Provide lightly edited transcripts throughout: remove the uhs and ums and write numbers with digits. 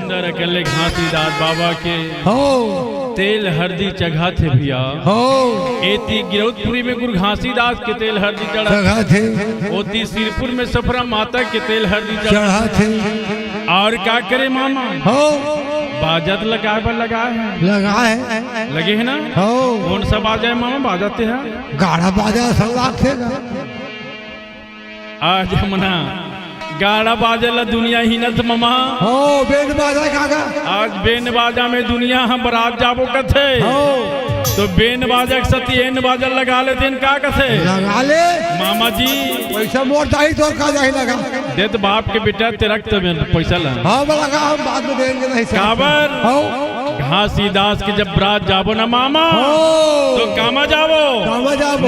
अंदर अकेले घासीदास बाबा के हो तेल हरदी चढ़ा थे भैया हो एती गिरौदपुरी में गुरु घासीदास के तेल हरदी चढ़ा जगह थे ओती सिरपुर में सफरा माता के तेल हरदी चढ़ा चढ़ा थे और क्या करे मामा हो बाजत लगाए पर लगाए हैं लगा है लगे है ना हो कौन सा बाजा है मामा बाजाते हैं गाढ़ा बाजा सब लाखेगा आज हमना गाड़ा बाजला दुनिया ही न मामा हो बेन बाजा काका आज बेन बाजा में दुनिया हम बारात जाबो कथे हो तो बेन बाजा के सती एन बाजा लगा ले दिन का कथे लगा ले मामा जी पैसा मोटा ही तो का जाही लगा दे तो बाप के बेटा तेरा में पैसा ला हाँ लगा हम बाद में देंगे नहीं काबर हो घासीदास के जब बरात जाबो ना मामा तो कामा जाबो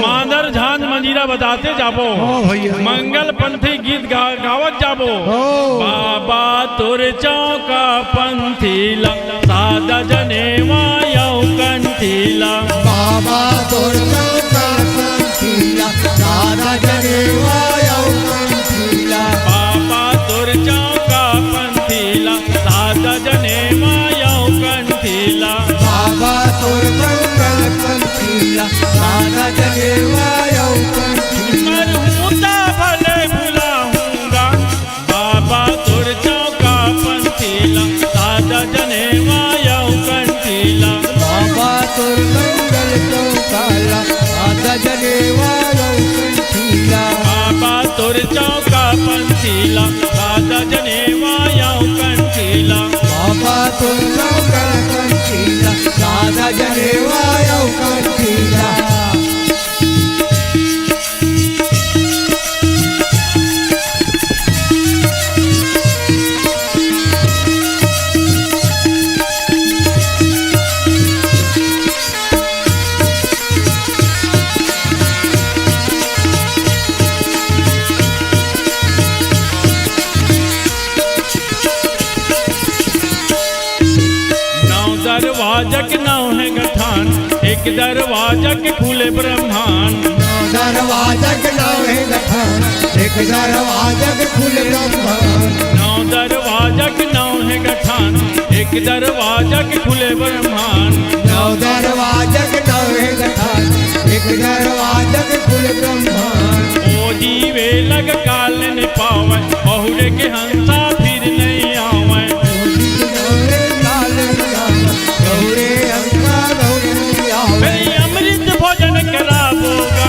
मांदर झांझ मंजीरा बताते जाबो मंगल पंथी गीत गावत जाबो बाबा तोर चौका पंथीला सादा जनेवा यौ कंठीला बाबा तोर चौका पंथीला सादा जनेवा यौ कंठीला बाबा तोर चौका पंथीला सादा जनेवा यौ कंठीला बाबा तोर चौका पंथीला सादा जनेवा यौ कंठीला मरहूता भले भुलाऊंगा बाबा तोर चौका पंथीला सादा जनेवा यौ कंठीला बाबा तोर मंगल चौकाला सादा जनेवा यौ कंठीला बाबा तोर चौका पंथीला सादा जनेवा यौ कंठीला बाबा तोर चौका पंथीला सादा जनेवा यौ कंठीला दरवाजक नौ है गठान एक दरवाजक खुले ब्रह्मांड दरवाजक नौ है गठान एक दरवाजक खुले ब्रह्मांड नौ दरवाजक नौ है गठान एक दरवाजक खुले ब्रह्मांड नौ दरवाजक नौ है गठान एक दरवाजक खुले ब्रह्मांड ओ जीवे लग काल न पावे बहुरे के हंसा फिर नहीं आवे अमृत भोजन कराबोगा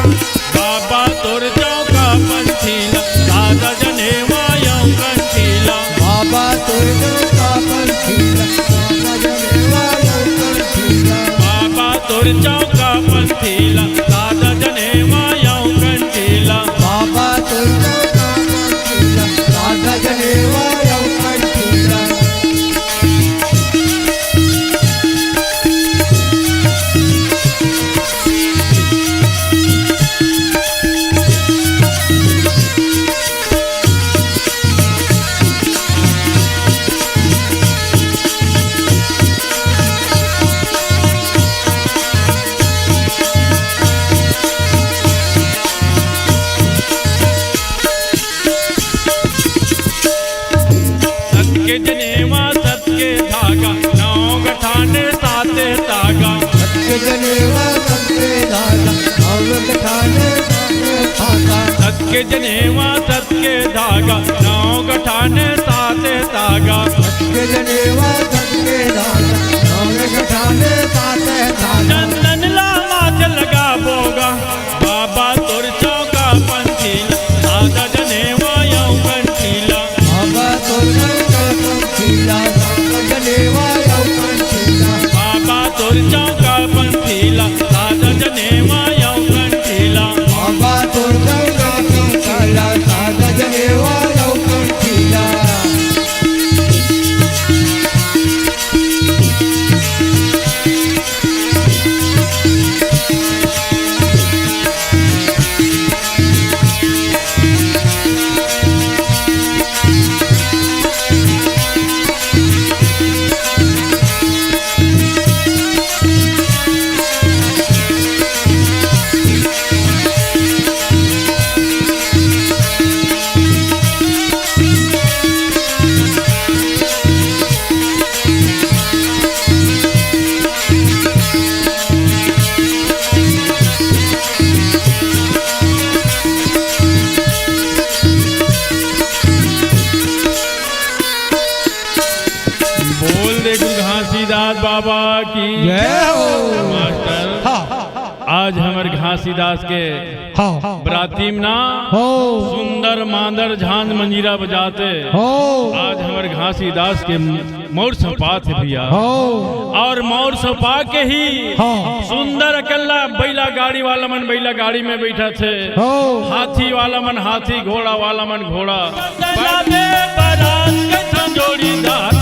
बाबा तोर चौका पंथीला सादा जनेवा यौ कंठीला बाबा तोर चौका पंथीला सादा जनेवा यौ कंठीला बाबा तोर चौका पंथीला सादा जनेवा यौ कंठीला बाबा तोर चौका पंथीला सादा जनेवा यौ कंठीला के जनेवा सत के धागा नौ गठाने साते तागा सत्य जनेवा सत्य धागा नौ गठाने धागा सत्य जनेवा सत्य धागा नौ गठाने साते तागा सत्य जनेवा सत्य धागा नौ गठाने साते धागा चंदन लाज लगा बोगा बाबा तोर चौका पंथीला सादा जनेवा यौ कंठीला बाबा तोर चौका पंथीला सादा जनेवा यौ कंठीला बाबा तोर चौका पंथीला सादा जनेवा यौ कंठीला बाबा तोर चौका पंथीला सादा जनेवा यौ बैजनाथ बाबा की जय हो। मास्टर आज हमारे घासीदास के बरातीम ना सुंदर मांदर झांझ मंजीरा बजाते आज हमारे घासीदास के मोर सपा थे भैया और मोर सपा के ही सुंदर अकेला बैला गाड़ी वाला मन बैला गाड़ी में बैठा थे हाथी वाला मन हाथी घोड़ा वाला मन घोड़ा जोड़ीदार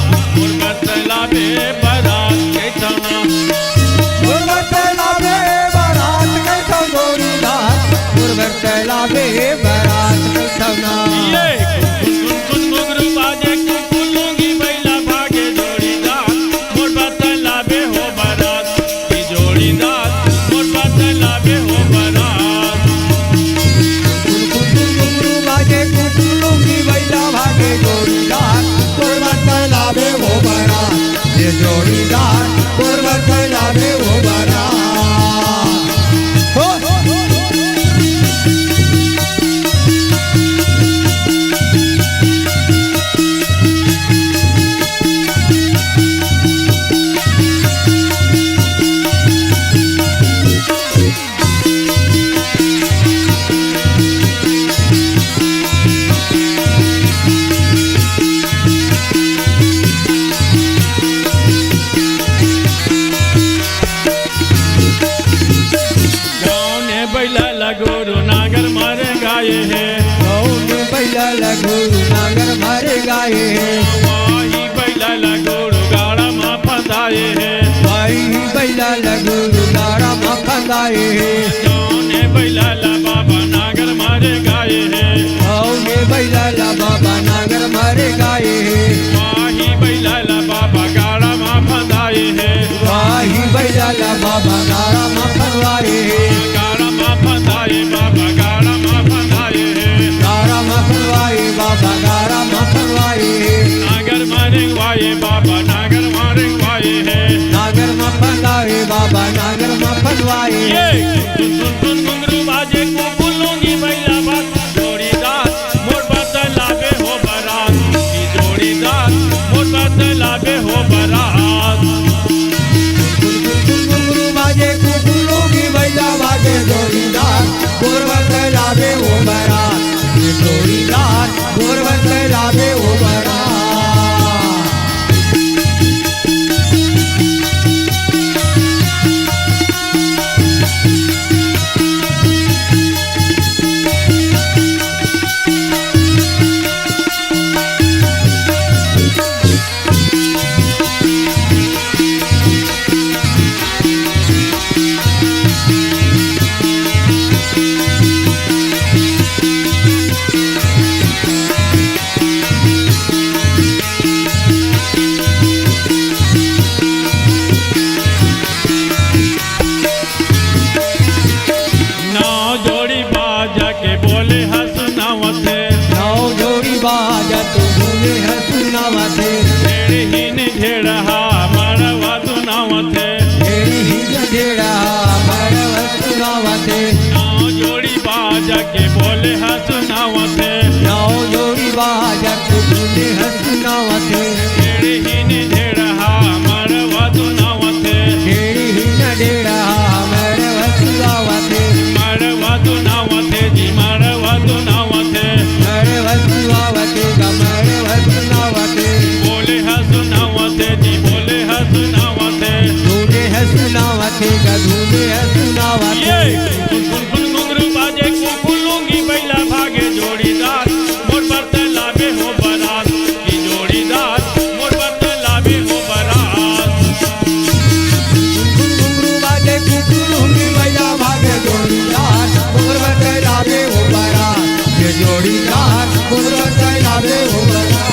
जोड़ीदार गुरबत लावे वो बरा गुरु नागर मारे गाये है बैला गुरु नागर मारे गाये है वाही बैला गुरु गाड़ा मा फंदाए है वाही बैला गुरु गाड़ा मा फंदाए है जौने बैला बाबा नागर मारे गाये है औने बैला बाबा नागर मारे गाये है वाही बैला बाबा गाड़ा मा फंदाए है वाही बैला बाबा गाड़ा मा फंदाए है बाबा गाड़ा मा फंदाए है गाड़ा मा फंदाए बाबा गाड़ा मा फंदाए है नागर मारे वाये बाबा नागर मारे वाये है नागर मा फंदाए बाबा नागर मा फंदाए ये सुन घुंघरू बाजे को फूलोंगी बैला बात जोड़ीदार मोर बात लावे हो बारात की जोड़ीदार मोर बात लावे हो बारात घुंघरू बाजे को फूलोंगी बैला बाजे जोड़ीदार गुरबत लावे वो बरात जोड़ीदार गुरबत लावे वो बरात जोड़ी बाजा के बोले हसनावते नाव जोड़ी बाजा के बोले हसनावते ढेरे ही ने ढेरहा मरवा दुनावते ढेरे ही न ढेरहा मरवा दुनावते मरवा दुनावते जी मरवा दुनावते मरवा दुनावते का मरवा दुनावते बोले हसनावते जी बोले हसनावते धूने हसनावते का धूने हसनावते जोड़ीदार मोर बर्त लावे हो बारात की जोड़ीदार मोर बर्त लावे हो बारात घुंघरू बाजे कुकुलुंगी बैला भागे जोड़ीदार मोर बर्त लावे हो बारात ये जोड़ीदार मोर बर्त लावे हो बारात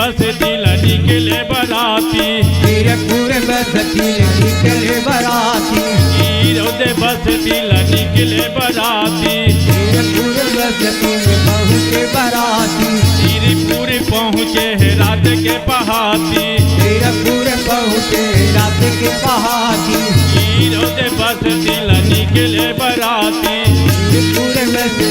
बसती निकले बराती हीरकपुर बसती निकले बराती हीरोदे बसती निकले बराती हीरकपुर बसती में पहुँचे बराती हीरपुर पहुँचे है रात के पहाती हीरकपुर पहुँचे रात के पहाती हीरोदे बसती निकले बराती हीरकपुर बसती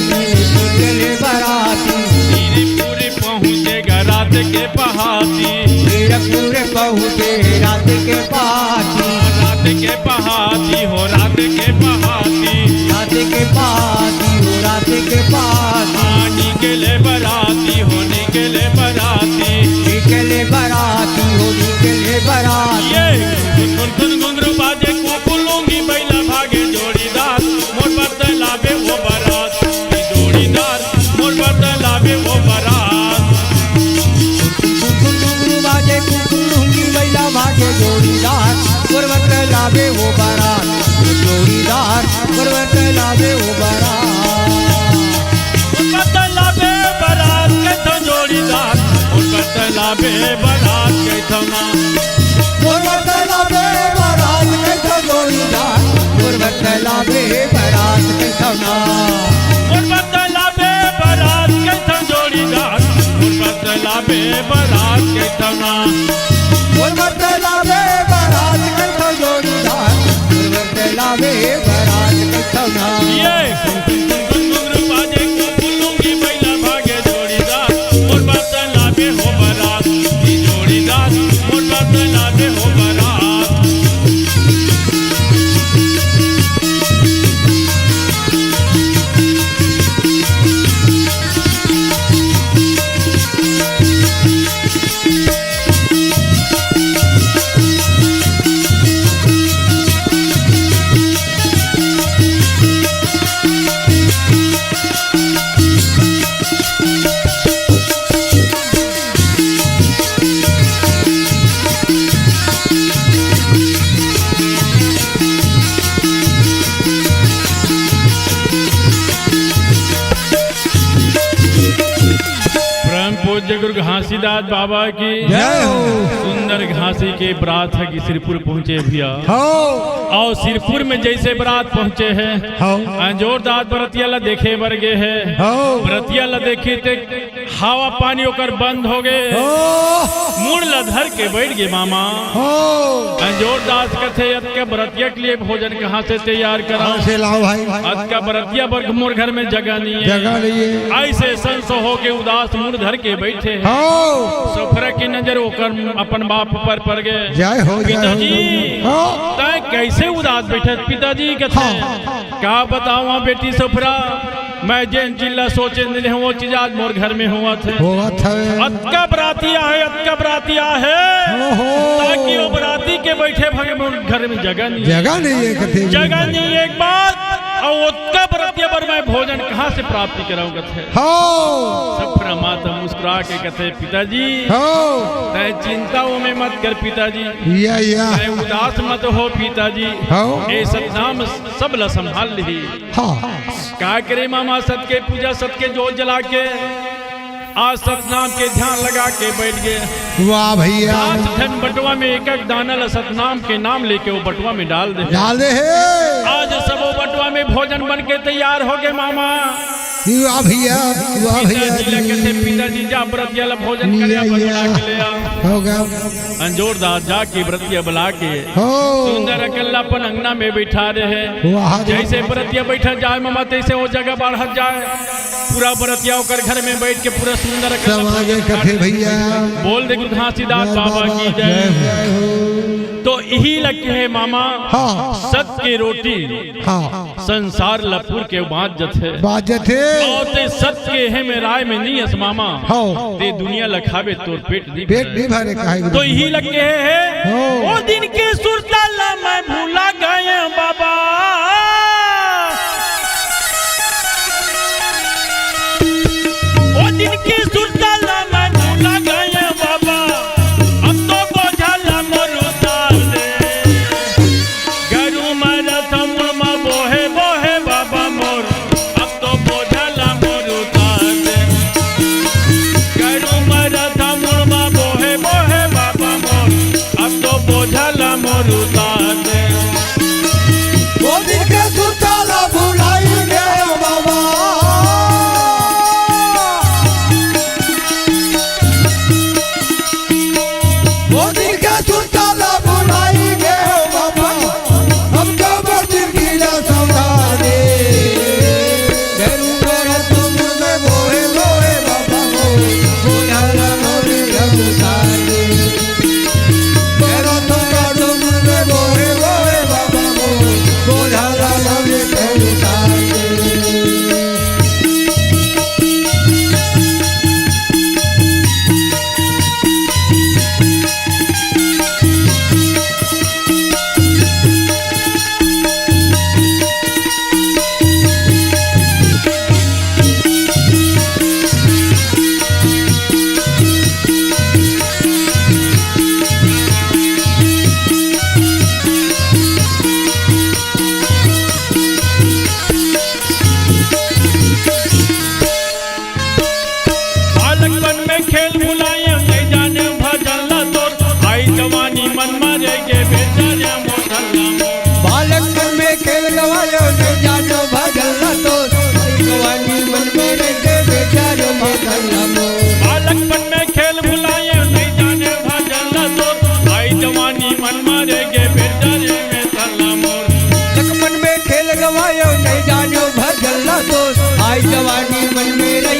निकले बराती हीरपुर पहुँचेगा रात के पहाती हीरकपुर पहुँचे रात के पहाती रात के पहाती हो रात के पहाती रात के पहाती हो रात के पहाती निकले बराती हो निकले बराती निकले बराती हो निकले बराती ये कुन घुंघरू बाजे कुकुलूंगी बैला भागे जोड़ीदार मोर बर्तन लावे वो बारात जोड़ीदार मोर बर्तन लावे वो बारात घुंघरू बाजे कुकुलूंगी बैला भागे जोड़ीदार पर्वत लावे वो बारात जोड़ीदार पर्वत लावे वो बारात बर्तन लावे बारात कैथो जोड़ीदार मोर बर्तन लावे बारात कैथो ना पर्वत लावे बारात कैथो जोड़ीदार पर्वत लावे बारात कैथो ना मोर बर्तन लावे बारात कैथो जोड़ीदार मोर बर्तन लावे बारात कैथो ना पर्वत लावे बारात कैथो जोड़ीदार पर्वत लावे बारात कैथो ना ये घुंघरू बाजे कुकुलूंगी बैला भागे जोड़ीदार मोर बर्तन लावे हो बारात जोड़ीदार मोर बर्तन लावे हो बारात पूज्य गुरु घासीदास बाबा की जय हो। सुंदर घासी के बरात है कि सिरपुर पहुँचे भैया और सिरपुर में जैसे बरात पहुँचे हैं जोरदार बरतिया ला देखे बरगे है बरतिया ला देखे ते हवा पानी होकर बंद हो गए मुड़ ला धर के बैठ गए मामा जोरदार कथे अत का बरतिया के लिए भोजन कहाँ से तैयार करा से लाओ भाई अत का बरतिया वर्ग मोर घर में जगह नहीं है जगह नहीं है ऐसे संसो हो के उदास मुड़ धर के बैठे सफरा की नजर होकर अपन बाप पर पड़ गए जय हो पिताजी तय कैसे उदास बैठे पिताजी कहते क्या बताऊं बेटी सफरा मैं जैन चिल्ला सोचे नहीं वो चीज आज मोर घर में हुआ थे अतका बरातिया है अतका बरातिया है ताकि वो बराती के बैठे भगे मोर घर में जगह नहीं है जगह नहीं एक बात और उत्का बरतिया पर मैं भोजन कहाँ से प्राप्ति कराऊं कथे सफरा माता मुस्कुरा के कथे पिताजी तय चिंताओं में मत कर पिताजी तय उदास मत हो पिताजी ये सतनाम सब ला संभाल ली क्या करे मामा सत के पूजा सत के जोत जला के आज सतनाम के ध्यान लगा के बैठ गए वाह भैया धन बटुआ में एक एक दाना ला सतनाम के नाम लेके वो बटुआ में डाल दे आज सब वो बटुआ में भोजन बन के तैयार हो गए मामा वाह भैया वाह भैया पिताजी जा व्रतिया ला भोजन करे जोरदार जाके व्रतिया बुला के सुंदर अकेलापन अंगना में बैठा रहे जैसे व्रतिया बैठा जाए मामा तैसे वो जगह बढ़ जाए पूरा व्रतिया होकर घर में बैठ के पूरा सुंदर भैया बोल दे गुरु घासीदास बाबा की जय तो यही लगे है मामा सत की रोटी संसार लपुर के बाजत है और ते सत के है में राय में नहीं हस मामा ते दुनिया लखावे तो पेट नहीं भरे तो यही लगे है वो दिन के सुरताला मैं भूला गए बाबा वो दिन के सुरताला मैं भूला गए बाबा अब तो बोझाला मोर उतार दे गरु मारा थमुरमा बोहे बोहे बाबा मोर अब तो बोझाला मोर उतार दे गरु मारा थमुरमा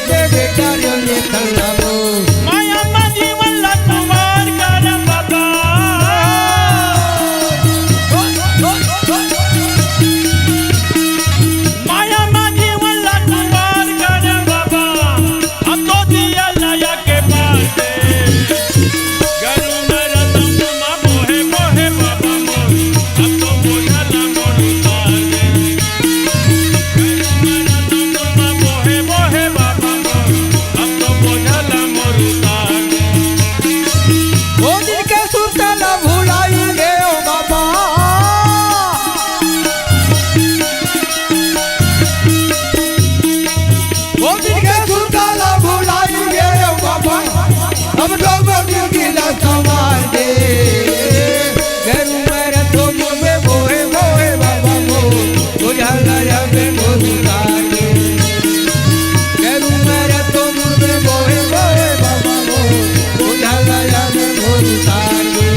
कैसे बेटा रे खलाबो माया मा जीवन लटवार कर बाबा माया मा जीवन लटवार कर बाबा अब तो दिया नया के पास गरु मेरा दम मा बोहे बोहे बाबा मोर अब तो बोझला मोर उतार गरु मेरा दम मा बोहे बोहे बाबा मोर अब तो बोझला मोर उतार वो दिन के सुतल भुलाएंगे ओ बाबा वो दिन के सुतल भुलाएंगे ओ बाबा अब डोबर दिल की संवार दे गरु मेरा तो मुझे बोहे बोहे बाबा मो बुझा लया में बोलता दे गरु मेरा तो मुझे बोहे बोहे बाबा मो बुझा लया में बोलता दे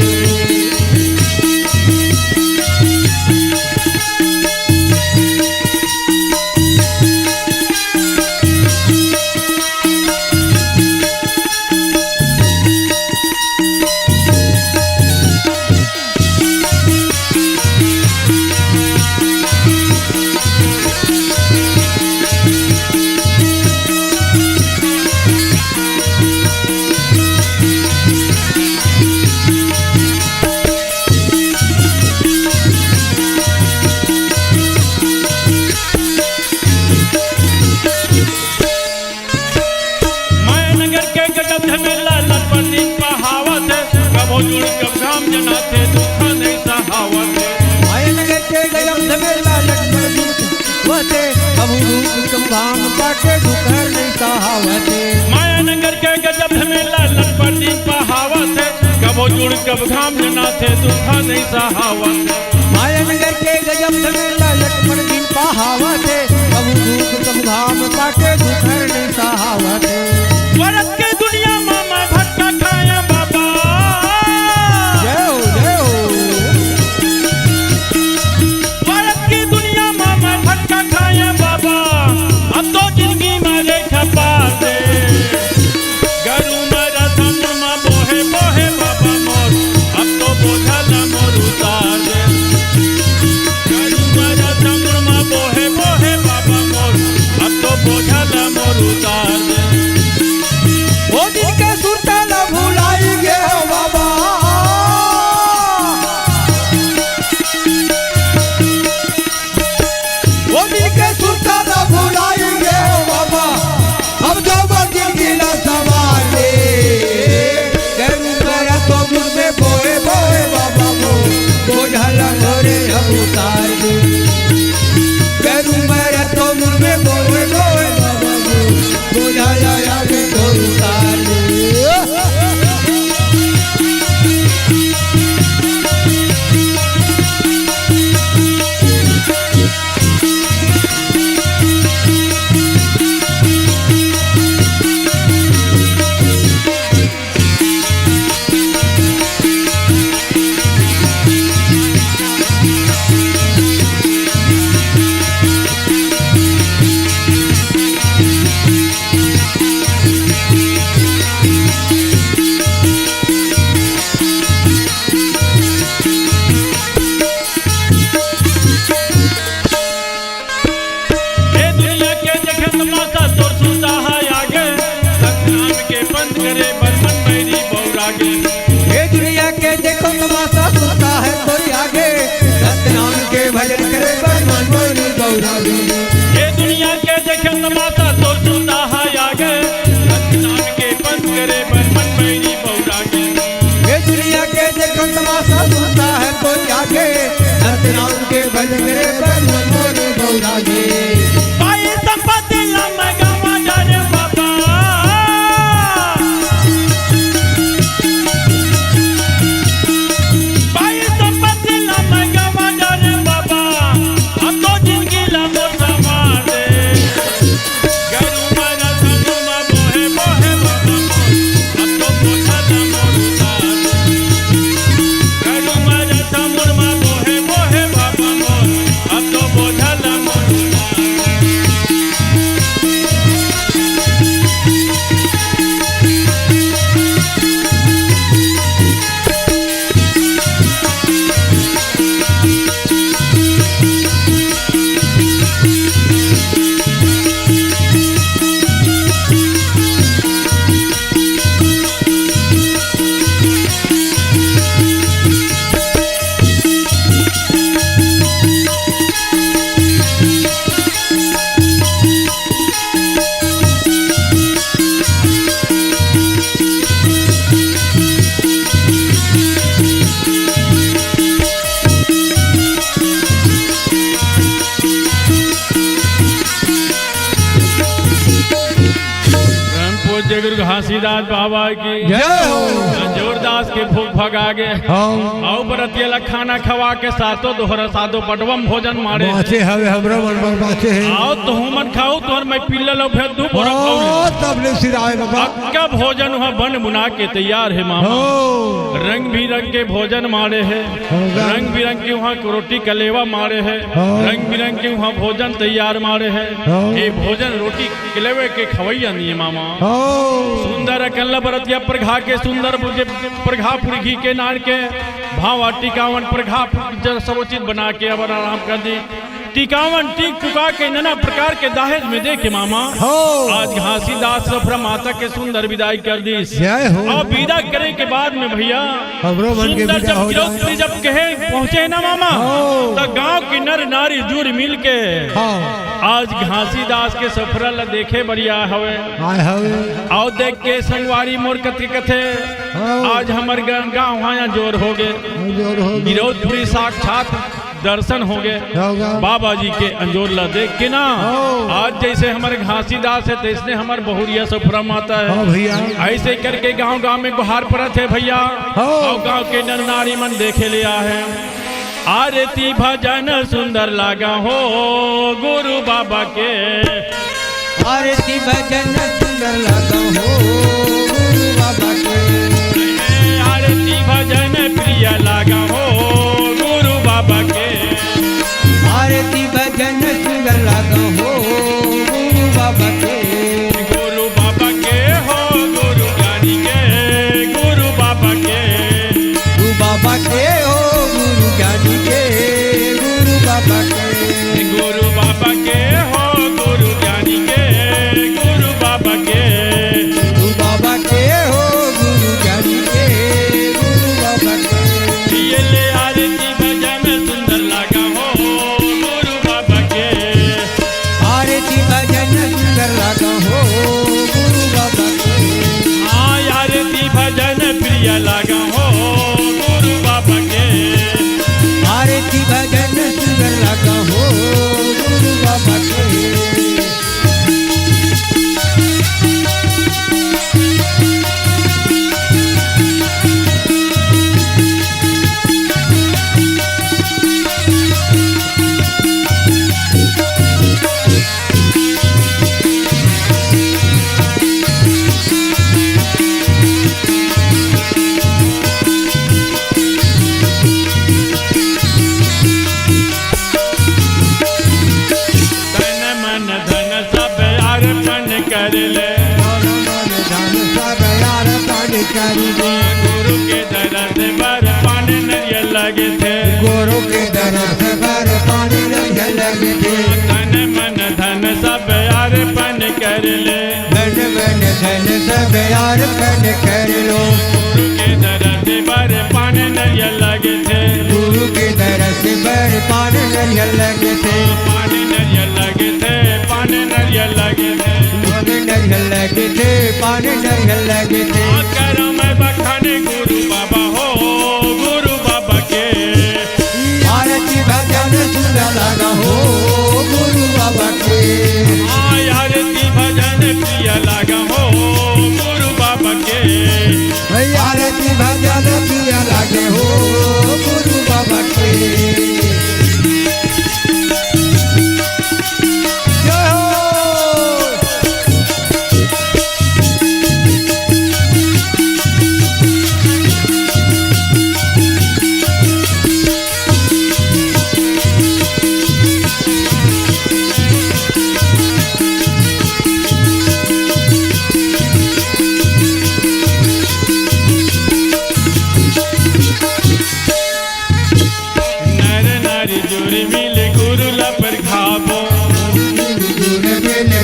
मायानगर के गजब झमेला लटपटी पहावत कबो जुड़ कब घाम जनाते दुख नहीं सहावत मायानगर के गयम धमेला लटपट वते कबू कम भाम काटे दुखर नहीं सहावते मायानगर के गजब झमेला लटपटी पहावत कबो जुड़ कब घाम जनाते दुख नहीं सहावत मायानगर के गजब धमेला लटपट दिन पहावते कबू कम भाम काटे दुखर नहीं सहावते वरत के दुनिया मामा भटका खाया बाबा जय हो वरत की दुनिया मामा भटका खाया बाबा अब तो जिंदगी में रेखा पार दे गरु मेरा धनुमा बोहे बोहे बाबा मोर अब तो बोझला मोर उतार दे गरु मेरा धनुमा बोहे बोहे बाबा मोर अब तो बोझला मोर उतार दे वो दिन के सुतल भुलाएंगे हो बाबा वो दिन के सुतल भुलाएंगे हो बाबा अब जो दिन की न सवार दे गरु मेरा तो मुझ में बोए बोए बाबा मो बोझला घोरे हम उतार दे गरु मेरा तो मुझ में बोए बोए बाबा मो बोझला आगे तो उतार दे ए दुनिया के जखन माता तोर सुता है आगे सतनाम के बंद करे बर्मन मेरी बौरागे ये दुनिया के देखो तमाशा सुनता है कोई आगे सतनाम के भजन करे बर्मन मोरी गौरागी ए दुनिया के जखन माता तोर सुता है आगे सतनाम के बंद करे बर्मन मेरी बौरागे ये दुनिया के देखो तमाशा सुनता है कोई आगे सतनाम के भजन करे बर्मन मोरी गौरागी पाई संपत्ति लम गवा जाने बाबा घासीदास बाबा की जय हो। जोरदास के भूख भगा गे हाँ और बरतिया खाना खवा के सातों दोहरा सातों पटवम भोजन मारे बाचे हवे हमरा मन पर बाचे है आओ तो मन खाओ तोहर मैं पिल्ला लो फिर दू बोरा खाओ तब ने सिराए बाबा पक्का भोजन वहाँ बन बुना के तैयार है मामा हो रंग बिरंग के भोजन मारे है होगा। रंग बिरंग के वहाँ रोटी कलेवा मारे है हाँ। रंग बिरंग के वहाँ भोजन तैयार मारे है हाँ। ये भोजन रोटी कलेवे के खवैया नहीं है मामा हो सुंदर अकल्ला बरतिया प्रघा के सुंदर प्रघा पुरघी के नार के भावा टिकावन प्रघा सरोचित बना के अब आराम कर दी टिकावन टिक टुका के नाना प्रकार के दाहेज में दे के मामा हो आज घासीदास सफरा माता के सुंदर विदाई कर दी जय हो और विदा करे के बाद में भैया हमरो मन के सुंदर विदा हो जब जाए गिरफ्तारी जब कहे पहुंचे ना मामा हो। तो गांव की नर नारी जुड़ मिल के हाँ आज घासीदास के सफरा ला देखे बढ़िया हवे आए हवे आओ देख के संगवारी मोर कथे कथे हाँ। आज हमर गांव वहाँ जोर हो गए जोर हो गया। गिरौदपुरी साक्षात दर्शन हो गए होगा। बाबा जी के अंजोर ला देख के ना हाँ। आज जैसे हमारे घासीदास है तैसने हमार बहुरिया सफरा माता हाँ है भैया ऐसे करके गांव गांव में गुहार पड़त है भैया हाँ। और गांव के नर नारी मन देखे लिया है आरती भजन सुंदर लागा हो गुरु बाबा के आरती भजन सुंदर लगा हो गुरु बाबा के आरती भजन प्रिय लागा हो गुरु बाबा के आरती भजन सुंदर लगा हो गुरु बाबा के गुरु बाबा के हो गुरु ज्ञानी के गुरु बाबा के गुरु बाबा के हो गुरु ज्ञानी के गुरु बाबा के गुरु बाबा के हो गुरु ज्ञानी के गुरु बाबा के गुरु बाबा के हो गुरु ज्ञानी के गुरु बाबा के ये ले आरती भजन सुंदर लागा हो गुरु बाबा के आरती भजन सुंदर लगा हो गुरु बाबा के हाँ आरती भजन प्रिय लागा हो गुरु बाबा के आरती भजन सुंदर लगा हो गुरु बाबा के तन मन धन सब अर्पण कर ले धन सब यार पानी करी दे गुरु के दरस बर पान नरिय लगे थे गुरु के दरस पर पानी नहीं लगे थे तन मन धन सब अर्पण कर ले धन मन धन सब यार पन कर लो गुरु के दरस बर पान नरिय लगे थे गुरु के दरस पर पानी नहीं लगे थे पान नरिय लगे थे पान नरिय लगे थे पानी नहीं लगे थे पानी नहीं लगे थे करो मैं बखाने गुरु बाबा हो गुरु बाबा के आरती भजन सुंदर लगा हो गुरु बाबा के आरती भजन प्रिय लागा हो गुरु बाबा के आरती भजन प्रिय लगे हो गुरु बाबा के जय हो नर नारी जोड़ी मिले गुरु लपर खाबो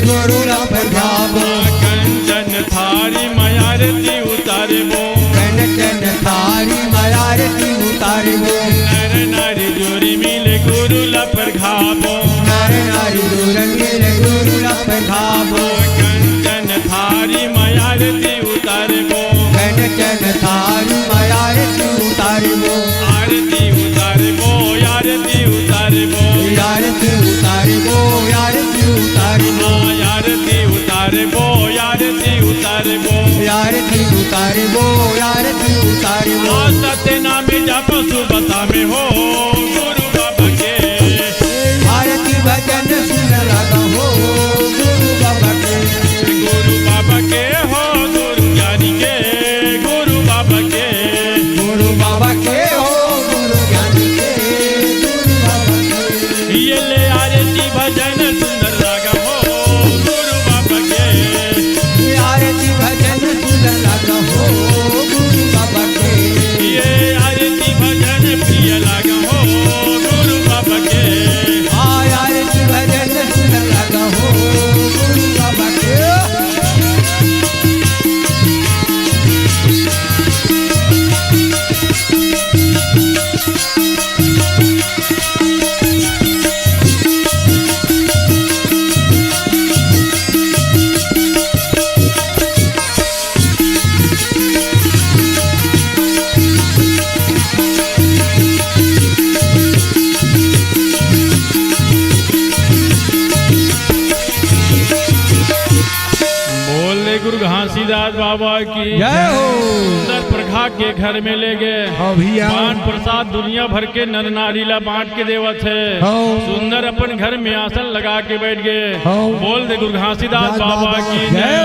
गुरु ला प्रभावो कंचन थारी मयारती उतारबो कनकन थारी मायारती उतारबो नर नारी जोड़ी मिले गुरु लपर खाबो नर नारी दुरंगिल गुरु ला प्रभावो कंचन थारी मयारती उतारबो कनकन थारी मायारती उतारबो आरती उतारबो आरती उतारबो यारती उतारबो यारती उतारबो आरती उतारबो आरती उतारबो आरती उतारे वो, आरती उतारे वो। सत्य नामी जप सुबता में हो गुरु बाबा के, आरती भजन सुन लगा हो गुरु बाबा के, गुरु बाबा के हो गुरु ज्ञानी के, गुरु बाबा के, गुरु बाबा के हो गुरु ज्ञानी के, गुरु बाबा के। ये ले आरती भजन सुंदर रागा हो गुरु बाबा के, ये आरती भजन सुन लगा हो गुरु बाबा के, ये आरती भजन प्रिय लागा हो गुरु बाबा के, आरती भजन सुन लगा हो गुरु बाबा के। बोले गुरु घासीदास बाबा की जय हो। सुंदर प्रखा के घर में ले गए, हाँ भैया। पान प्रसाद दुनिया भर के नर नारीला बांट के देवत है। हाँ। सुंदर अपन घर में आसन लगा के बैठ गए। हाँ। बोल दे गुरु घासीदास दास बाबा बाबा की जय जय।